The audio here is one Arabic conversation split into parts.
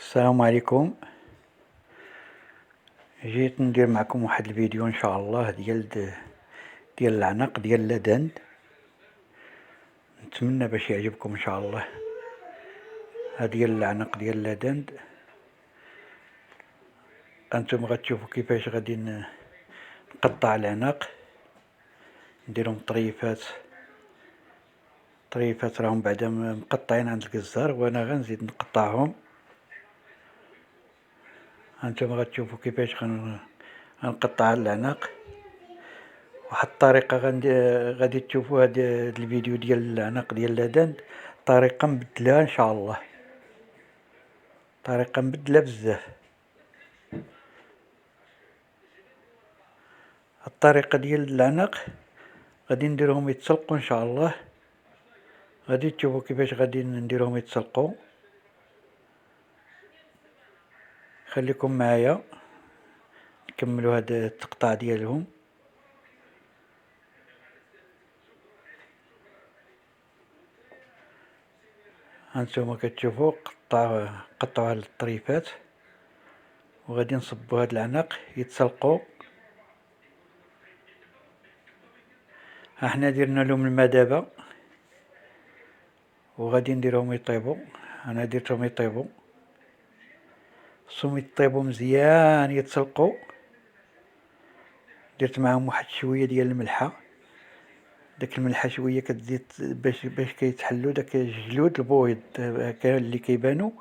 السلام عليكم. جيت ندير معكم واحد الفيديو ان شاء الله ديال العنق ديال لدن. نتمنى باش يعجبكم ان شاء الله. هذه العنق ديال لدن، انتم غتشوفوا كيفاش غادي نقطع العنق، نديرهم طريفات راهم بعدا مقطعين عند الجزار، وانا غنزيد نقطعهم. انتم غتشوفوا كيفاش غنقطع العنق. واحد الطريقه غادي تشوفوا هاد الفيديو ديال العنق ديال لدن، طريقه مبدله ان شاء الله، طريقه مبدله بزاف. الطريقه ديال العنق غادي نديرهم يتسلقوا ان شاء الله، غادي تشوفوا كيفاش غادي نديرهم يتسلقوا. خليكم معايا نكملوا هاد التقطاع ديالهم. هانتوما كتشوفوا قطعوا هاد الطريفات، وغادي نصبوا هاد العنق يتسلقوا. ها حنا درنا لهم الماء دابا، وغادي نديرهم يطيبوا. انا درتهم يطيبوا، خصهم يطيبوا مزيان يتسلقوا. درت معاهم واحد شويه ديال الملحه، داك الملحه شويه كتزيد باش كيتحلوا داك الجلود البويض هكا اللي كيبانوا.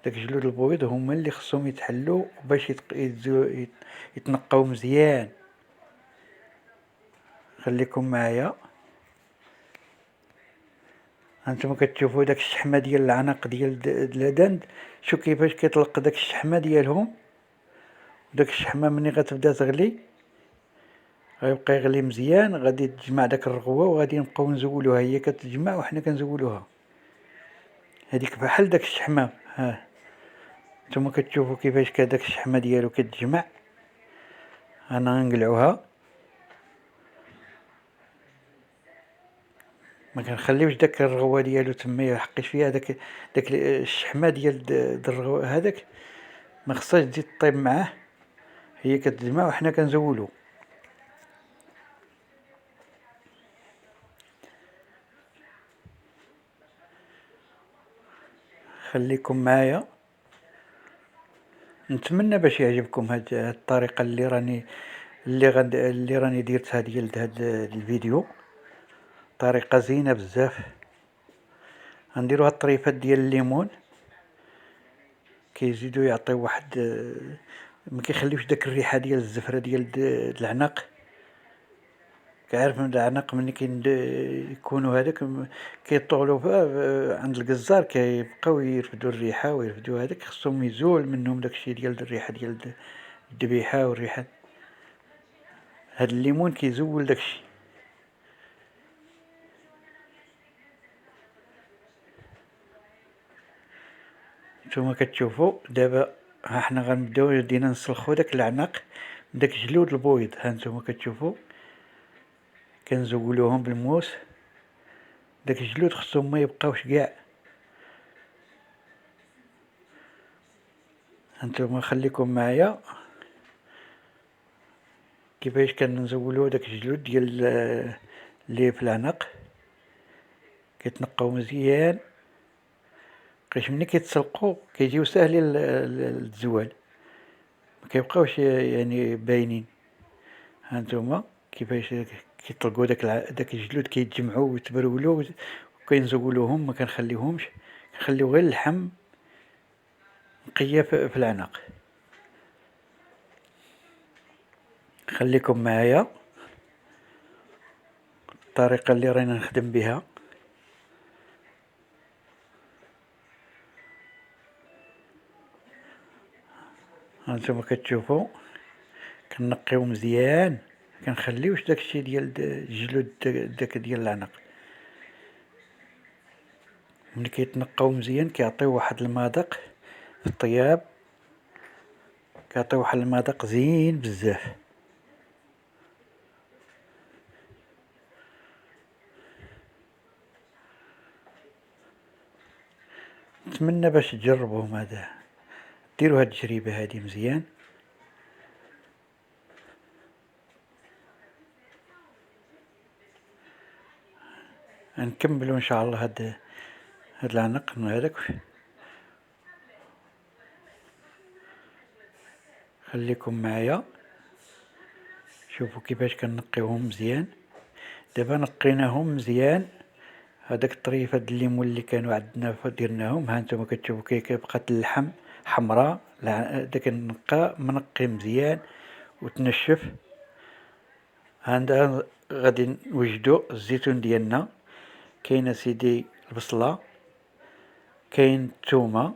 داك جلود البويض هما اللي خصهم يتحلوا باش يتنقاو مزيان. خليكم معايا. هانتوما كتشوفوا داك الشحمه ديال العنق ديال لدن، شوف كيفاش كيطلق داك الشحمه ديالهم. داك الشحمه ملي غتبدا تغلي غيبقى يغلي مزيان، غادي تجمع داك الرغوه وغادي نبقاو نزولوها، هي كتجمع وحنا كنزولوها. هذيك بحال داك الشحمه. ها نتوما كتشوفوا كيفاش داك الشحمه ديالو كتجمع. انا غنقلعوها، ما كنخليوش داك الرغوه ديالو تما يحقش فيها داك الشحمه ديال الرغوه هذاك، ما خصهاش تزيد طيب معاه، هي كتجمع وحنا كنزولو. خليكم معايا، نتمنى باش يعجبكم هاد الطريقه اللي راني درتها ديال هاد الفيديو. طريقه زينه بزاف. غنديرو هاد الطريفات ديال الليمون، كيزيدو يعطيو واحد ما كيخليوش داك الريحه ديال الزفره ديال العنق. كعارف من العنق ملي يكونوا هذاك كيطولوا عند الجزار، كيبقاو يرفدوا الريحه ويرفدوا هذاك، خصهم يزول منهم داكشي ديال الريحه ديال الذبيحه والريحه. هاد الليمون كيزول داكشي. نتوما كتشوفوا دابا، ها حنا غنبداو بدينا نسلخوا داك العنق داك جلود البويض. ها نتوما كتشوفوا كنزولوهم بالموس، داك الجلود خصهم ما يبقاوش كاع. هانتوما خليكم معايا كيفاش كنزولو داك الجلود ديال اللي في العنق، كيتنقاو مزيان باش ملي كيتسلقوا كيجيو ساهلين للزوال، ما كيبقاوش يعني باينين. هانتوما كيفاش كيطلقوا داك الجلود، كيتجمعوا ويتبرولوا وكنزولوهم، ما كنخليوهمش، كنخليو غير اللحم نقيه في العنق. خليكم معايا الطريقه اللي راني نخدم بها. هانتوما كتشوفوا كنقيو مزيان، كنخليوش داكشي ديال الجلود داك ديال العنق. ملي كيتنقاو مزيان كيعطيو واحد المذاق في الطياب، كيعطيو واحد المذاق زين بزاف. نتمنى باش تجربوهم. هذا ديروا هاد التجربة هادي مزيان. نكملوا ان شاء الله هاد العنق هذاك. خليكم معايا شوفوا كيفاش كنقيوهم مزيان. دابا نقيناهم مزيان. هذاك الطريف هاد الليمون اللي كانوا عندنا درناهم، ها نتوما كتشوفوا كي بقات اللحم حمراء. داك النقا منقي مزيان وتنشف. عندها غادي نوجدوا الزيتون ديالنا. كاين سيدي البصله، كاين الثومه،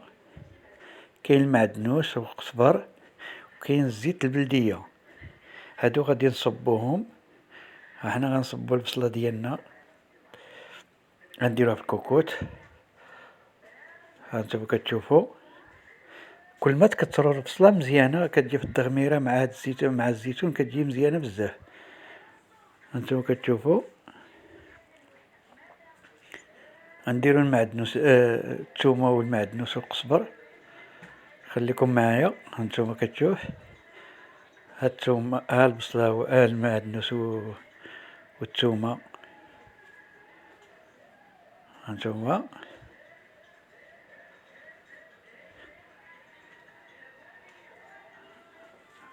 كاين المعدنوس والقزبر، وكاين الزيت البلديه. هادو غادي نصبوهم. حنا غنصبوا البصله ديالنا غنديروها في الكوكوت. هانتوما كتشوفوا كل ما تكثروا البصله مزيانه كتجي في التغميره مع هاد الزيتون، مع الزيتون كتجي مزيانه بزاف. هانتوما كتشوفوا غنديرو المعدنوس الثومه والمعدنوس والقزبر. خليكم معايا. هانتوما كتشوف هاد الثومه، ها البصله، وها المعدنوس والثومه. هانتوما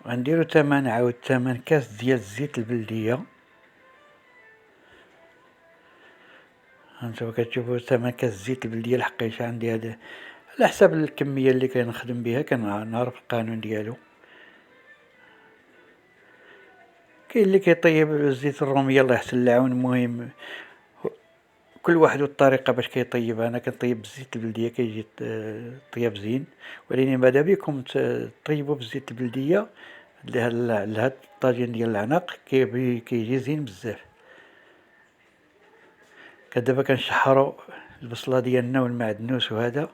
غنديرو عاود 8 كاس ديال الزيت البلديه. هانتوما كتشوفوا 8 كاس زيت البلديه الحقيقه. عندي هذا على حساب الكميه اللي كنخدم بها، كنعرف القانون ديالو. كاين اللي كيطيب الزيت الروميه الله يحسن العون. المهم كل واحد والطريقه باش كيطيبها. انا كنطيب بالزيت البلديه كيجي طياب زين، ولكن ماذا بكم تطيبوا بالزيت البلديه لهاد الطاجين ديال العنق كيجي زين بزاف. دابا كنشحروا البصله ديالنا والمعدنوس وهذا.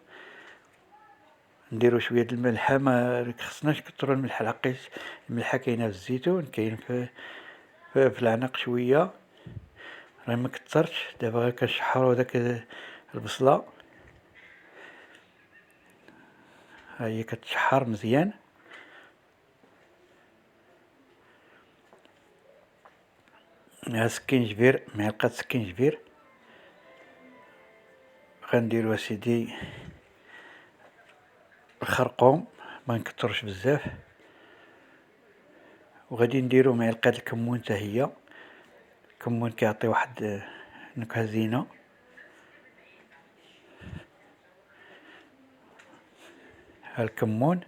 نديرو شويه د الملحه، ما خصناش نكثروا الملحه لحقاش الملحه كاينه في الزيتون، كاين في العنق شويه، راه ما كثرتش. دابا كنشحروا داك البصله، ها هي كتشحر مزيان. ها سكينجبير، معلقه سكينجبير. غنديرو اسيدي الخرقوم، ما نكثرش بزاف. وغادي نديرو معلقه الكمون حتى هي. الكمون كيعطي واحد نكهه زينه. ها الكمون.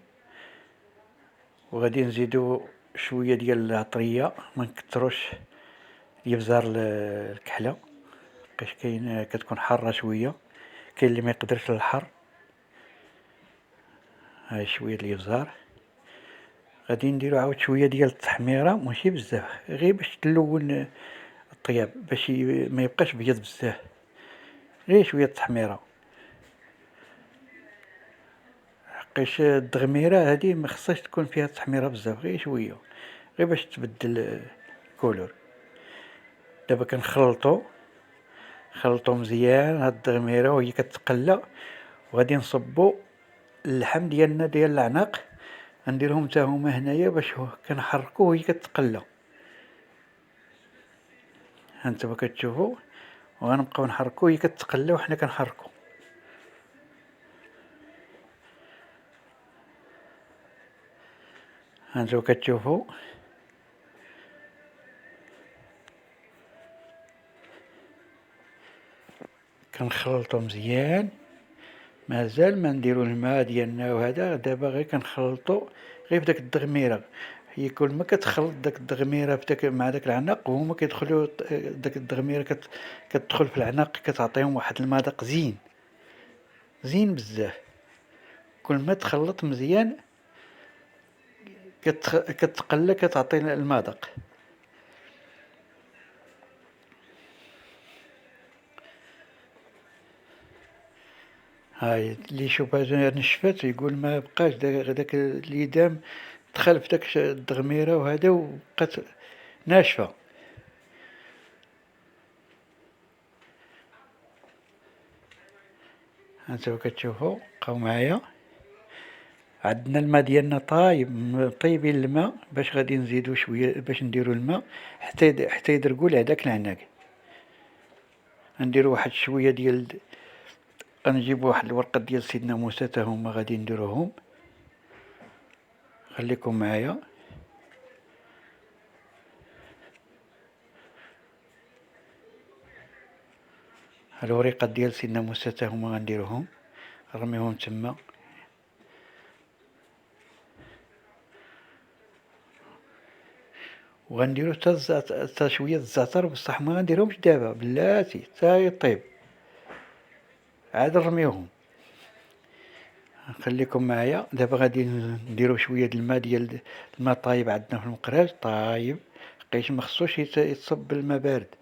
وغادي نزيدو شويه ديال العطريه، ما نكثروش يبزار الكحله لحقاش كاين كتكون حاره شويه، كاين اللي ما يقدرش للحر. هاي شويه ديال الابزار. غادي نديرو عاود شويه ديال التحميره، ماشي بزاف، غير باش تلون الطياب، باش ما يبقاش بيض بزاف، غير شويه التحميره. حقاش الدغميره هادي ما خصهاش تكون فيها التحميره بزاف، غير شويه، غير باش تبدل الكولور. دابا كنخلطو مزيان هاد الدغميره وهي كتقلى. وغادي نصبو اللحم ديالنا ديال العنق، غنديرهم حتى هما هنايا باش كنحركو وهي كتقلى. هانتوما كتشوفوا، وغنبقاو نحركو وهي كتقلى وحنا كنحركو. هانتوما كتشوفوا كنخلطو مزيان. مازال ما نديرو الماء ديالنا وهذا. دابا غير كنخلطو غير في داك الدغميره. هي كل ما كتخلط داك الدغميره مع داك العنق، وهما كيدخلوا داك الدغميره كتدخل في العنق، كتعطيهم واحد المذاق زين بزاف. كل ما تخلط مزيان كتقلى، كتعطي المذاق. هاي اللي يشوفها نشفت يقول ما بقاش داك اليدام دخل في داك الدغميره وهذا، وبقات ناشفه. هانتوما كتشوفوا، بقاو معايا. عندنا الماء ديالنا طايب، طيبين الماء باش غادي نزيدو شويه باش نديرو الماء حتى يدرقوا هذاك العناق. غنديرو واحد شويه ديال، غنجيبو واحد الورقه ديال سيدنا موسى تا هما غادي نديروهم. خليكم معايا. الوريقات ديال سيدنا موسى تا هما غنديروهم، نرميهم تما. وغنديرو تا شويه الزعتر، بصح ما غنديرهمش دابا بلاتي تا يطيب عاد نرميوهم. خليكم معايا. دابا غادي نديرو شويه الماء ديال الماء طايب عندنا في المقراج طايب، لقيت ما خصوش يتصب بالماء بارد.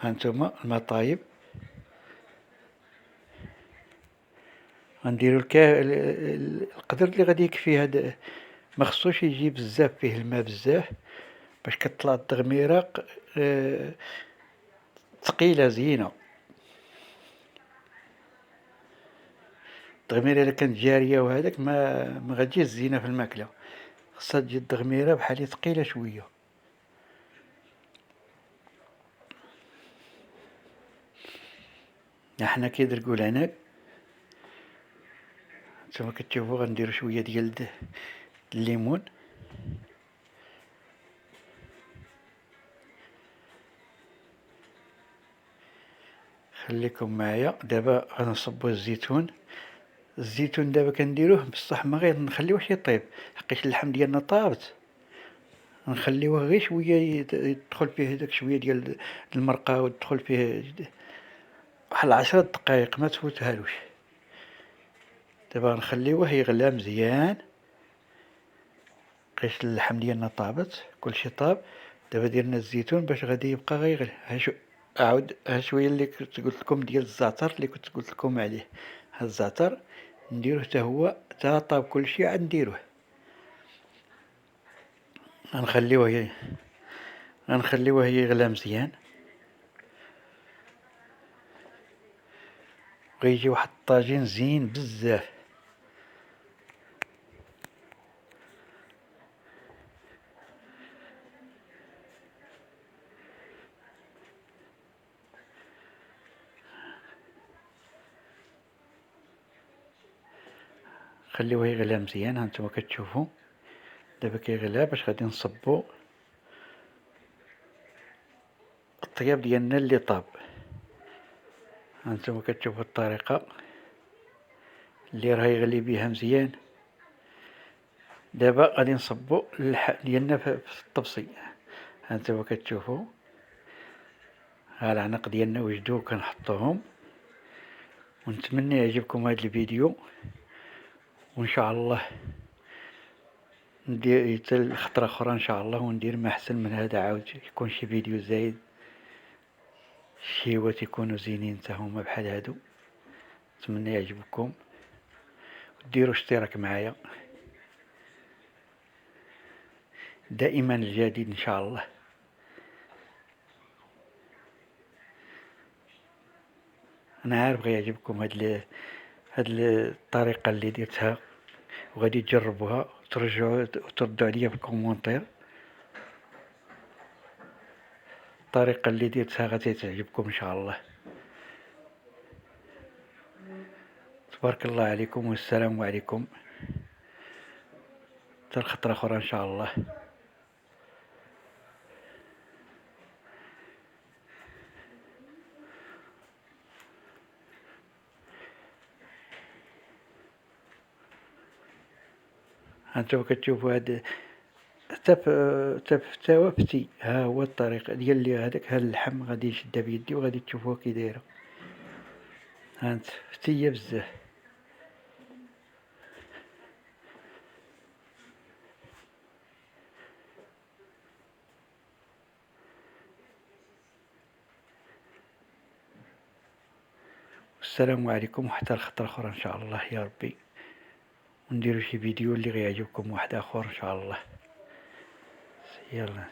هانتوما الماء طايب. غنديرو القدر اللي غادي يكفي هذا، ما خصوش يجي بزاف فيه الماء بزاف باش كطلع التغميره ثقيله زينه. التغميره الا كانت جاريه وهذاك ما غتجيش زينه في الماكله، خصها تجي التغميره بحال ثقيله شويه. حنا كيدركوا العنب. نتوما كتشوفوا غنديروا شويه ديال الليمون. خليكم معايا. دابا غنصبوا الزيتون. الزيتون دابا كنديروه بصح ما غير نخليوهش يطيب حقاش اللحم ديالنا طابت، نخليوه غير شويه يدخل فيه داك شويه ديال المرقه، ويدخل فيه واحد 10 دقائق ما تفوتهالوش. دابا غنخليوه يغلى مزيان حقاش اللحم ديالنا طابت، كلشي طاب. دابا درنا الزيتون باش غادي يبقى غير يغلي. عاود ها شويه اللي كنت قلت لكم ديال الزعتر اللي كنت قلت لكم عليه. ها الزعتر نديروه حتى هو تا طاب كلشي عاد نديروه. غنخليوه يغلى مزيان، غيجي واحد الطاجين زين بزاف. خليوه يغلى مزيان. هانتوما كتشوفوا دابا كيغلى باش غادي نصبوا الطياب ديالنا اللي طاب. هانتوما كتشوفوا الطريقه اللي راه يغلي بها مزيان. دابا غادي نصبوا اللحم ديالنا في الطبسي. هانتوما كتشوفوا ها العنق ديالنا وجدوه كنحطوهم. ونتمنى يعجبكم هذا الفيديو، وان شاء الله ندير حتى خطره اخرى ان شاء الله، وندير ما احسن من هذا، عاود يكون شي فيديو زايد، الشيوات يكونوا زينين حتى هما بحال هادو. نتمنى يعجبكم، وديروا اشتراك معايا. دائما الجديد ان شاء الله. انا عارف غيعجبكم هاد الطريقه اللي درتها، وغادي تجربوها وتردوا عليا في الكومونتير. الطريقه اللي درتها غادي تعجبكم ان شاء الله. تبارك الله عليكم، والسلام عليكم حتى الخطره اخرى ان شاء الله. هانتوما كتشوفوا هاد حتى توا فتي. ها هو الطريقه ديال اللي هذاك ها اللحم غادي نشدها بيدي وغادي تشوفوها كي دايره. هانت فتيه بزاف. السلام عليكم، وحتى الخطره اخرى ان شاء الله يا ربي، ونديرو شي فيديو اللي غيعجبكم واحد اخر ان شاء الله. يلا.